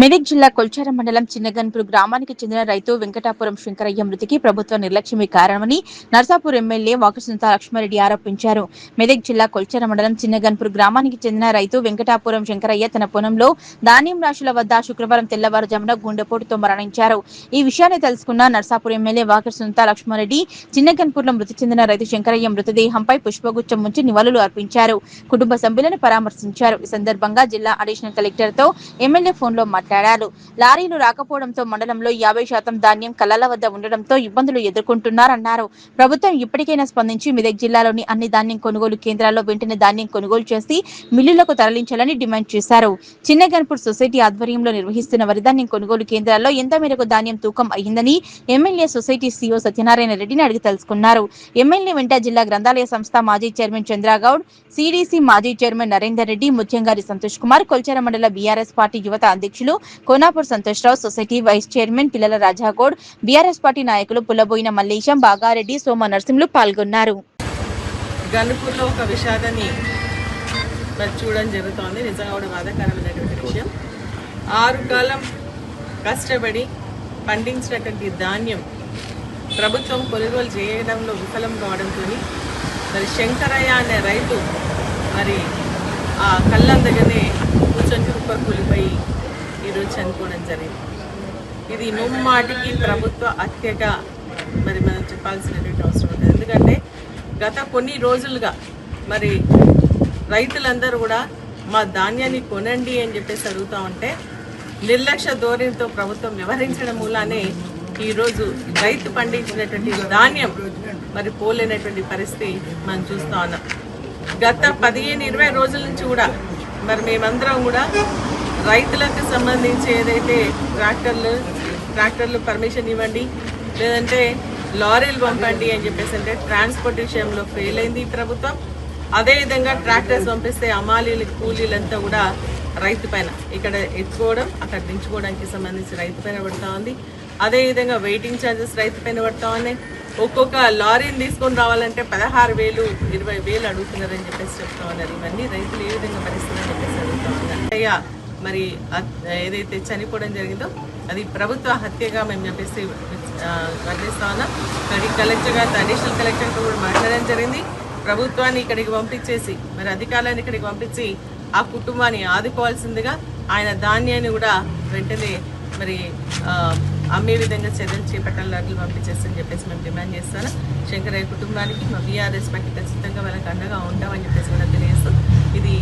మెదక్ జిల్లా కొల్చార మండలం చిన్నగన్పూర్ గ్రామానికి చెందిన రైతు వెంకటాపురం శంకరయ్య మృతికి ప్రభుత్వ నిర్లక్ష్యమే కారణమని నర్సాపూర్ ఎమ్మెల్యే వాకసుంత లక్ష్మారెడ్డి ఆరోపించారు. మెదక్ జిల్లా కొల్చార మండలం చిన్నగన్పూర్ గ్రామానికి చెందిన రైతు వెంకటాపురం శంకరయ్య తన పొలంలో ధాన్యం రాశుల వద్ద శుక్రవారం తెల్లవారుజామున గుండెపోటుతో మరణించారు. ఈ విషయాన్ని తెలుసుకున్న నర్సాపూర్ ఎమ్మెల్యే వాకసుంత లక్ష్మారెడ్డి చిన్నగన్పూర్లో మృతి చెందిన రైతు శంకరయ్య మృతదేహంపై పుష్పగుచ్చం ఉంచి నివాళులు అర్పించారు. కుటుంబ సభ్యులను పరామర్శించారు. ఈ సందర్భంగా జిల్లా అడిషనల్ కలెక్టర్ తో ఎమ్మెల్యే ఫోన్లో మాట్లాడారు. లారీలు రాకపోవడంతో మండలంలో 50% ధాన్యం కళ్ళల వద్ద ఉండడంతో ఇబ్బందులు ఎదుర్కొంటున్నారన్నారు. ప్రభుత్వం ఇప్పటికైనా స్పందించి మెదక్ జిల్లాలోని అన్ని ధాన్యం కొనుగోలు కేంద్రాల్లో వెంటనే ధాన్యం కొనుగోలు చేసి మిల్లులకు తరలించాలని డిమాండ్ చేశారు. చిన్నగన్పూర్ సొసైటీ ఆధ్వర్యంలో నిర్వహిస్తున్న వరిధాన్యం కొనుగోలు కేంద్రాల్లో ఎంత మేరకు ధాన్యం తూకం అయ్యిందని ఎమ్మెల్యే సొసైటీ సీఈఓ సత్యనారాయణ రెడ్డిని అడిగి తెలుసుకున్నారు. ఎమ్మెల్యే వెంట జిల్లా గ్రంథాలయ సంస్థ మాజీ చైర్మన్ చంద్రగౌడ్, సిడిసి మాజీ చైర్మన్ నరేందర్ రెడ్డి, ముత్యంగారి సంతోష్ కుమార్, కొల్చార మండల బీఆర్ఎస్ పార్టీ యువత అధ్యక్షులు Konapur Santoshrao, society vice chairman Pillala Rajagoud, BRS party నాయకులు పుల్లబోయిన మల్లేశం, బాగారెడ్డి, సోమ నరసింహులు పాల్గొన్నారు. గన్పూర్లో ఒక విషాదాన్ని చూడడం జరుగుతోంది. నిజంగా కూడా బాధాకరమైనటువంటి విషయం. 6 కాలం కష్టపడి పండించినటువంటి ధాన్యం ప్రభుత్వం కొనుగోలు చేయడంలో విఫలం కావడంతో మరి శంకరయ్య అనే రైతు మరి ఆ కళ్ళం దగ్గరనే కూర్చొని కూలిపోయి ఈరోజు చనిపోవడం జరిగింది. ఇది ముమ్మాటికి ప్రభుత్వ హత్యగా మరి మనం చెప్పాల్సినటువంటి అవసరం ఉంటుంది. ఎందుకంటే గత కొన్ని రోజులుగా మరి రైతులందరూ కూడా మా ధాన్యాన్ని కొనండి అని చెప్పేసి అడుగుతూ ఉంటే నిర్లక్ష్య ధోరణితో ప్రభుత్వం వ్యవహరించడం మూలానే ఈరోజు రైతు పండించినటువంటి ధాన్యం మరి పోలేనటువంటి పరిస్థితి మనం చూస్తూ ఉన్నాం. గత 15-20 రోజుల నుంచి కూడా మరి మేమందరం కూడా రైతులకు సంబంధించి ఏదైతే ట్రాక్టర్లు పర్మిషన్ ఇవ్వండి, లేదంటే లారీలు పంపండి అని చెప్పేసి అంటే ట్రాన్స్పోర్ట్ విషయంలో ఫెయిల్ అయింది ప్రభుత్వం. అదేవిధంగా ట్రాక్టర్స్ పంపిస్తే అమాలీలు కూలీలంతా కూడా రైతు పైన ఇక్కడ ఎత్తుకోవడం అక్కడ దించుకోవడానికి సంబంధించి రైతు పైన పడుతూ ఉంది. అదేవిధంగా వెయిటింగ్ ఛార్జెస్ రైతు పైన పడుతూ ఉన్నాయి. ఒక్కొక్క లారీని తీసుకొని రావాలంటే 16,000, 20,000 అడుగుతున్నారని చెప్పేసి చెప్తా ఉన్నారు. ఇవన్నీ రైతులు ఏ విధంగా భరిస్తున్నారని చెప్పేసి అడుగుతా ఉన్నారు. అయ్యా మరి ఏదైతే చనిపోవడం జరిగిందో అది ప్రభుత్వ హత్యగా మేము చెప్పేసి వర్ణిస్తా ఉన్నాం. ఇక్కడికి కలెక్టర్ గారు, అడిషనల్ కలెక్టర్తో కూడా మాట్లాడడం జరిగింది. ప్రభుత్వాన్ని ఇక్కడికి పంపించేసి మరి అధికారులను ఇక్కడికి పంపించి ఆ కుటుంబాన్ని ఆదుకోవాల్సిందిగా ఆయన ధాన్యాన్ని కూడా వెంటనే మరి అమ్మే విధంగా చర్యలు చేపట్టాలని అడ్లు పంపించేస్తని చెప్పేసి మేము డిమాండ్ చేస్తాను. శంకరయ్య కుటుంబానికి మా బీఆర్ఎస్ పార్టీ ఖచ్చితంగా వాళ్ళకి అండగా ఉంటామని చెప్పేసి కూడా తెలియజేస్తాం. ఇది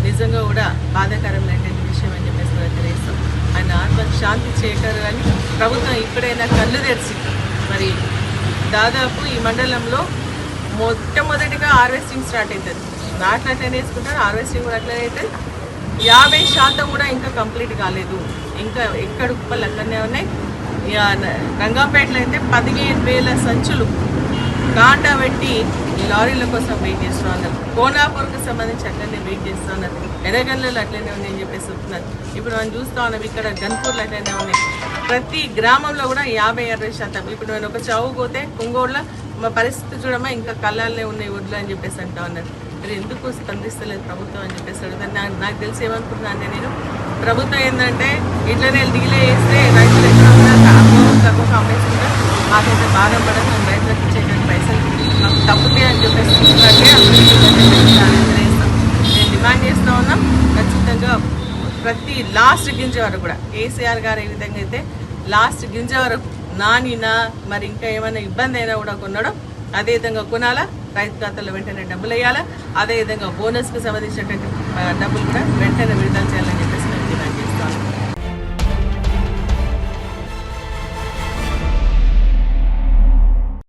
నిజంగా కూడా బాధాకరమైనటువంటి విషయం అని చెప్పేసి కూడా తెలియజేస్తాం. ఆయన ఆత్మకు శాంతి చేయగలరు కానీ ప్రభుత్వం ఇప్పుడైనా కళ్ళు తెరిచి మరి దాదాపు ఈ మండలంలో మొట్టమొదటిగా హార్వెస్టింగ్ స్టార్ట్ అవుతుంది. నాట్లు అట్లనే వేసుకుంటారు, హార్వెస్టింగ్ కూడా అట్లనే అవుతుంది. 50% కూడా ఇంకా కంప్లీట్ కాలేదు. ఇంకా ఎక్కడ కుప్పలు అట్లనే ఉన్నాయి. రంగంపేటలో అయితే 15,000 సంచులు కాంటా పెట్టి లారీల కోసం వెయిట్ చేస్తూ ఉన్నారు. కోనాపూర్కి సంబంధించి అట్లనే వెయిట్ చేస్తూ ఉన్నారు. ఎర్రగల్లలో అట్లనే ఉన్నాయని చెప్పేసి చెప్తున్నారు. ఇప్పుడు మనం చూస్తూ ఉన్నాం ఇక్కడ గన్పూర్లో అట్లనే ఉన్నాయి. ప్రతి గ్రామంలో కూడా 50-60%. ఇప్పుడు నేను ఒక చావు పోతే కుంగోడ్లో మా పరిస్థితి చూడమా ఇంకా కళ్ళాలనే ఉన్నాయి వడ్లు అని చెప్పేసి అంటా ఉన్నారు. మరి ఎందుకు స్పందిస్తలేదు ప్రభుత్వం అని చెప్పేసి అడుగుతాను. నాకు తెలిసి ఏమనుకుంటున్నా అంటే నేను ప్రభుత్వం ఏంటంటే ఇట్లనే డిలే చేస్తే రైతులు ఎక్కడ తక్కువ అమ్మేసుకుంటే మాకైతే బాగా పడదు, మేము రైతులకు ఇచ్చేటువంటి పైసలు మాకు తప్పుతాయి అని చెప్పేసి నేను డిమాండ్ చేస్తూ ఉన్నాం. ఖచ్చితంగా ప్రతి లాస్ట్ గింజ వరకు కూడా కేసీఆర్ గారు ఏ విధంగా అయితే లాస్ట్ గింజ వరకు నానినా మరి ఇంకా ఏమైనా ఇబ్బంది అయినా కూడా కొనడం, అదేవిధంగా కొనాలా, రైతు ఖాతాలో వెంటనే డబ్బులు వేయాలా, అదేవిధంగా బోనస్కి సంబంధించినటువంటి డబ్బులు కూడా వెంటనే విడుదల చేయాలని